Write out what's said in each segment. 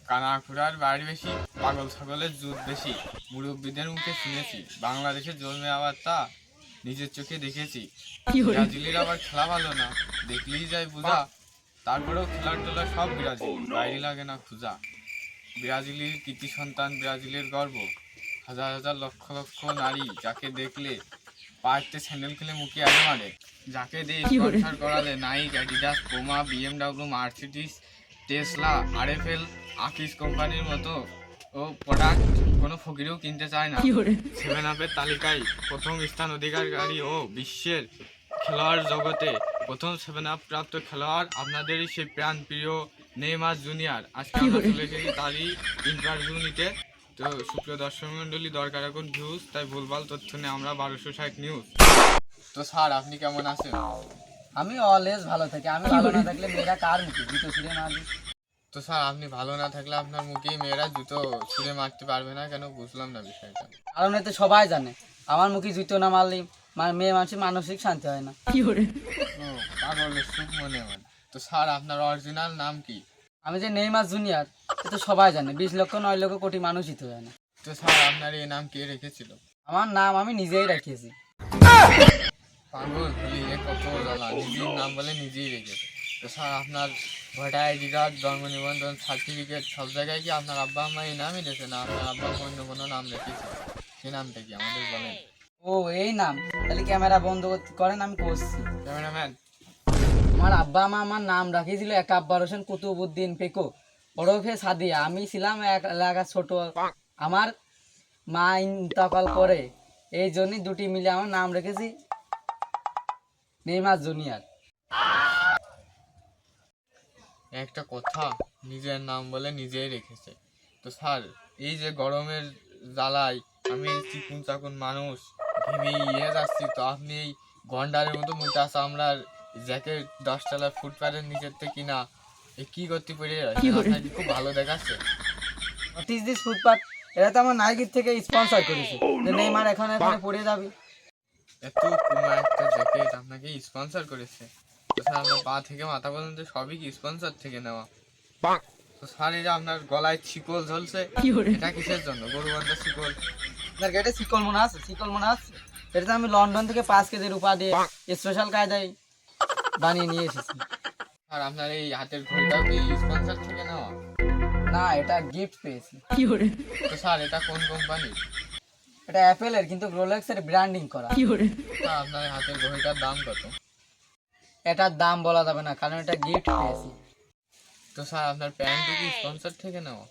কানাকুড়ার বাড়ি বেশি, পাগল ছাগলের জুত বেশি। মুরব্বীদের মুখে শুনেছি, বাংলাদেশে জন্মে আবার তা নিজের চোখে দেখেছি। ব্রাজিলের আবার খেলা ভালো না, দেখলেই যায় বোঝা। তারপরেও খেলার টোলা সব ব্রাজিল, বাইরে লাগে না খুঁজা। ব্রাজিলের কৃতি সন্তান, ব্রাজিলের গর্ব। হাজার হাজার লক্ষ লক্ষ নারী যাকে দেখলে পায়েতে স্যান্ডেল খেলে মুখে আগে মারে। যাকে দিয়ে স্পন্সর করালে Naik, Adidas, পোমা, BMW, Mercedes, Tesla, RFL, আকিস কোম্পানির মতো ও প্রোডাক্ট কোনো ফকিরেও কিনতে চায় না। সেভেন আপের তালিকায় প্রথম স্থান অধিকারী ও বিশ্বের খেলোয়াড় জগতে প্রথম সেভেন আপ প্রাপ্ত খেলোয়াড় আপনাদেরই সেই প্রাণ প্রিয় নেইমার জুনিয়র। আজকে আমরা চলে এসেছি তারই ইন্টারভিউ নিতে। তো সুপ্রিয় দর্শক মন্ডলী, দরকার এখন ভিউজ, তাই ভুলভাল তথ্য নিয়ে আমরা 1260 নিউজ। তো স্যার, আপনি কেমন আছেন? আমি অলওয়েজ ভালো থাকি। আমি ভালো না থাকলে মেয়েরা কার মুখে জুতো ছুঁড়ে মারবে? তো স্যার, আপনি ভালো না থাকলে আপনার মুখেই মেয়েরা জুতো ছুঁড়ে মারতে পারবে না কেন? বুঝলাম না বিষয়টা। কারণ এতে সবাই জানে আমার মুখে জুতো না মারলে মেয়ে মানুষের মানসিক শান্তি হয় না। ও, পাগলের সুখ মনে হয়। তো স্যার, আপনার অরিজিনাল নাম কি? আমি যে নেইমার জুনিয়র এ তো সবাই জানে, 20 লক্ষ 9 লক্ষ কোটি মানুষই তো জানে। তো স্যার, আপনার এই নাম কে রেখেছিল? আমার নাম আমি নিজেই রাখিয়েছি। পাগল হলি এ কত জ্বালা, নিজের নাম বলে নিজেই রেখেছে। তো স্যার, আপনার ভোটার আইডি কার্ড, জন্ম নিবন্ধন সার্টিফিকেট সব জায়গায় কি আপনার আব্বা আম্মা এই নামই রেখেছে, না আপনার আব্বা আম্মা অন্য কোনো নাম রেখেছে? সেই নামটা কি আমাদের বলেন? ও, এই নাম? তাহলে ক্যামেরা বন্ধ করেন, আমি করছি। ক্যামেরাম্যান। আমার আব্বা মা আমার নাম রাখিয়েছিল একাব্বার হোসেন কুতুবুদ্দিন পেকো, ওরফে সাদিয়া। আমি ছিলাম এক এলাকা ছোট। আমার মা ইন্তকাল করে, এই জন্যই দুটি মিলে আমার নাম রেখেছি নেইমার জুনিয়র। একটা কথা, নিজের নাম বলে নিজেই রেখেছে। তো স্যার, এই যে গরমের জ্বালায় আমি চিকুন চাকুন মানুষ ভেবে ইয়ে যাচ্ছি, তো আপনি এই গন্ডারের মতো মোটা চামড়ার জ্যাকেট 10 তলার ফুটপাতের নিচের থেকে কিনা এ কি করতে পেরে আপনাকে খুব ভালো দেখাচ্ছে। What is this footpath? এটা তো আমার নাইকির থেকে স্পন্সর করেছে, যে নেইমার এখানে পড়ে যাবে। এত পুমা একটা জ্যাকেট আপনাকে স্পন্সর করেছে? তো স্যার, আপনার পা থেকে মাথা পর্যন্ত সবই কি স্পন্সর থেকে নেওয়া? তো স্যার, এই যে আপনার গলায় শিকল ঝলছে, এটা কিসের জন্য? গরু বান্ধার শিকল? আপনার গেটে শিকল মনে আছে? শিকল মনে আছে? এটা তো আমি লন্ডন থেকে 5 কেজি রূপা দিয়ে স্পেশাল কায়দায় বানিয়ে নিয়ে এসেছি। আর আপনার এই হাতের ঘড়িটাও কি স্পন্সর থেকে নেওয়া? না, এটা গিফট পেয়েছি। তো স্যার, এটা কোন কোম্পানি? এটা অ্যাপেলের, কিন্তু রোলেক্স এর ব্র্যান্ডিং করা। স্যার, আপনার এই হাতের ঘড়িটার দাম কত? এটার দাম বলা যাবে না, কারণ এটা গিফট পেয়েছি। তো স্যার, আপনার প্যান্টও কি স্পন্সর থেকে নেওয়া?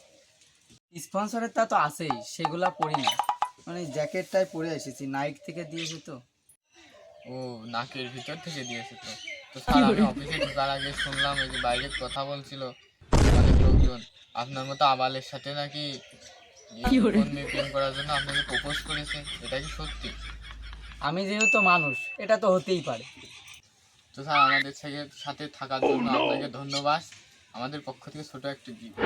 স্পন্সরের তা তো আছেই, সেগুলা পরি না। মানে জ্যাকেটটাই পরে এসেছি, নাইক থেকে দিয়েছি তো। ও, নাকের ভিতর থেকে দিয়েছে তো। তো স্যার, আমি অফিসে ঢোকার আগে শুনলাম এই যে বাইরে কথা বলছিল অনেক লোকজন, আপনার মতো আবালের সাথে নাকি কোন মেয়ে প্রেম করার জন্য আপনাকে প্রপোজ করেছে। এটা কি সত্যি? আমি যেহেতু মানুষ, এটা তো হতেই পারে। তো স্যার, আমাদের সাথে থাকার জন্য আপনাকে ধন্যবাদ। আমাদের পক্ষ থেকে ছোট একটা গিফট।